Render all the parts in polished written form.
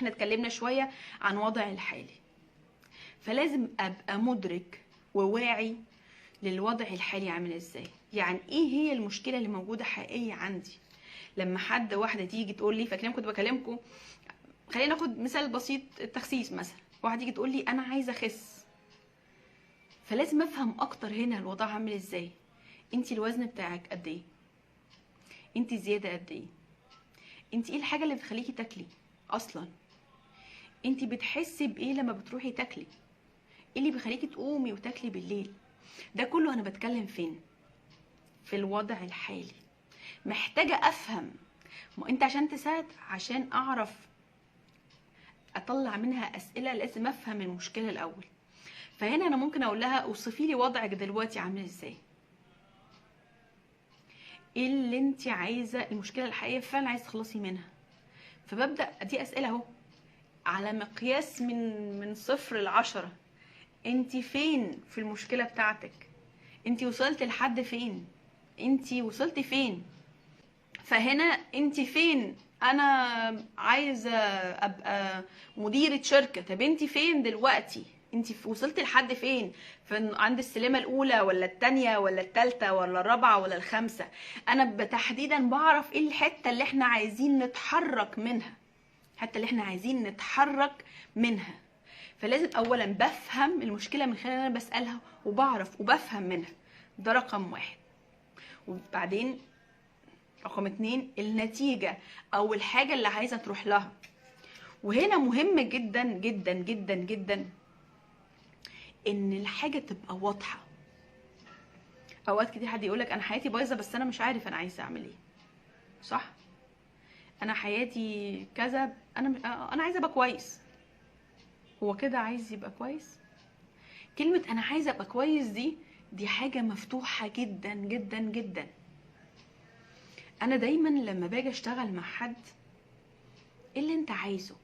احنا اتكلمنا شوية عن وضعي الحالي، فلازم ابقى مدرك وواعي للوضع الحالي عامل ازاي. يعني ايه هي المشكلة اللي موجودة حقيقية عندي. لما واحدة تيجي تقول لي، فاكرين كنت بكلمكم، خلينا ناخد مثال بسيط، التخسيس مثلا، واحدة تيجي تقول لي انا عايزة اخس، فلازم افهم اكتر هنا الوضع عامل ازاي. انتي الوزن بتاعك قد ايه؟ انتي الزيادة قد ايه؟ انتي ايه الحاجة اللي بتخليكي تاكلي اصلا؟ انتي بتحسي بايه لما بتروحي تاكلي؟ ايه اللي بيخليكي تقومي وتاكلي بالليل؟ ده كله انا بتكلم فين؟ في الوضع الحالي. محتاجة افهم. ما انت عشان تساعد، عشان اعرف اطلع منها اسئلة، لازم افهم المشكلة الاول. فهنا انا ممكن اقول لها اوصفي لي وضعك دلوقتي عامل ازاي، ايه اللي انت عايزة، المشكلة الحقيقية فعلا عايزة تخلصي منها. فببدأ ادي اسئلة اهو على مقياس من 0 ل10. انت فين في المشكلة بتاعتك؟ انت وصلت لحد فين؟ انت وصلت فين؟ فهنا انت فين؟ انا عايزة ابقى مديرة شركة. طب انت فين دلوقتي؟ انت وصلت لحد فين؟ عند السلمة الاولى ولا التانية ولا التالتة ولا الرابعة ولا الخامسة؟ انا تحديدا بعرف ايه الحتة اللي احنا عايزين نتحرك منها، الحتة اللي احنا عايزين نتحرك منها. فلازم اولا بفهم المشكلة من خلال انا بسألها وبعرف وبفهم منها. ده رقم 1. وبعدين رقم 2 النتيجة او الحاجة اللي عايزة تروح لها. وهنا مهم جدا جدا جدا جدا ان الحاجة تبقى واضحة. اوقات كتير حد يقولك انا حياتي بايظة بس انا مش عارف انا عايزة اعمل ايه. صح؟ انا حياتي كذا، انا عايزة ابقى كويس. هو كده عايز يبقى كويس؟ كلمة انا عايزة ابقى كويس دي حاجة مفتوحة جدا جدا جدا. انا دايما لما باجي اشتغل مع حد، ايه اللي انت عايزه؟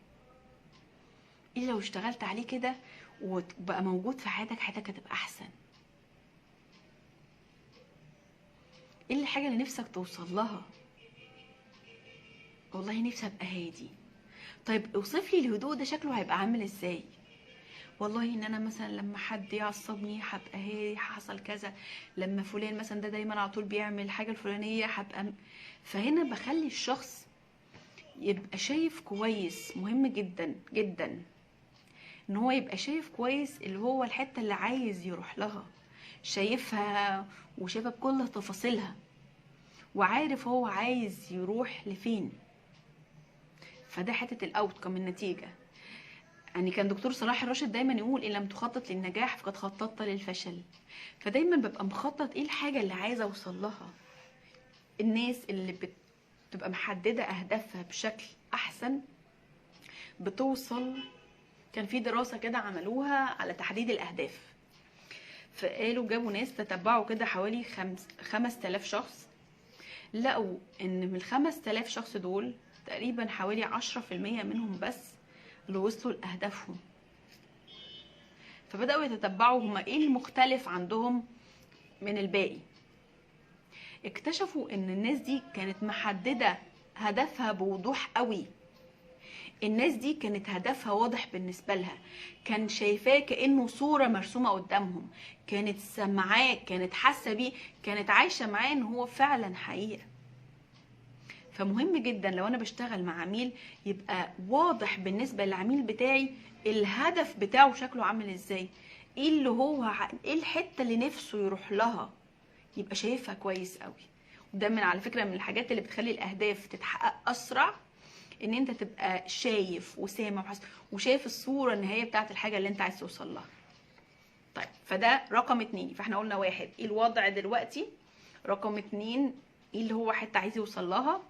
ايه لو اشتغلت عليه كده وبقى موجود في حياتك هتبقى احسن؟ ايه الحاجة اللي نفسك توصل لها؟ والله نفسي ابقى هادي. طيب اوصف لي الهدوء ده شكله هيبقى عامل ازاي؟ والله ان انا مثلا لما حد يعصبني هبقى هادي، حصل كذا. لما فلان مثلا ده دايما على طول بيعمل الحاجة الفلانية هبقى. فهنا بخلي الشخص يبقى شايف كويس. مهم جدا جدا ان هو يبقى شايف كويس اللي هو الحتة اللي عايز يروح لها، شايفها وشايفها بكل تفاصيلها، وعارف هو عايز يروح لفين. فده حتة الاوتكم، النتيجة. يعني كان دكتور صلاح الراشد دايما يقول ان لم تخطط للنجاح فقد خططت للفشل. فدايما ببقى مخطط ايه الحاجة اللي عايزة اوصل لها. الناس اللي بتبقى محددة اهدافها بشكل احسن بتوصل. كان في دراسة كده عملوها على تحديد الاهداف، فقالوا جابوا ناس تتبعوا كده حوالي 5000 شخص، لقوا ان من 5000 شخص دول تقريبا حوالي 10% منهم بس اللي وصلوا لأهدافهم. فبدأوا يتتبعوا هما ايه المختلف عندهم من الباقي. اكتشفوا ان الناس دي كانت محددة هدفها بوضوح قوي. الناس دي كانت هدفها واضح بالنسبة لها، كان شايفاه كأنه صورة مرسومة قدامهم، كانت سمعاه، كانت حاسة بيه، كانت عايشة معاه ان هو فعلا حقيقة. فمهم جدا لو انا بشتغل مع عميل يبقى واضح بالنسبة للعميل بتاعي الهدف بتاعه شكله عامل ازاي، ايه اللي هو ايه الحتة اللي نفسه يروح لها، يبقى شايفها كويس قوي. وده من على فكرة من الحاجات اللي بتخلي الاهداف تتحقق اسرع، ان انت تبقى شايف وسامع وشايف الصورة النهائية بتاعت الحاجة اللي انت عايز توصل لها. طيب فده رقم 2. فاحنا قلنا 1 ايه الوضع دلوقتي، رقم 2 ايه اللي هو حتة عايز يوصل لها،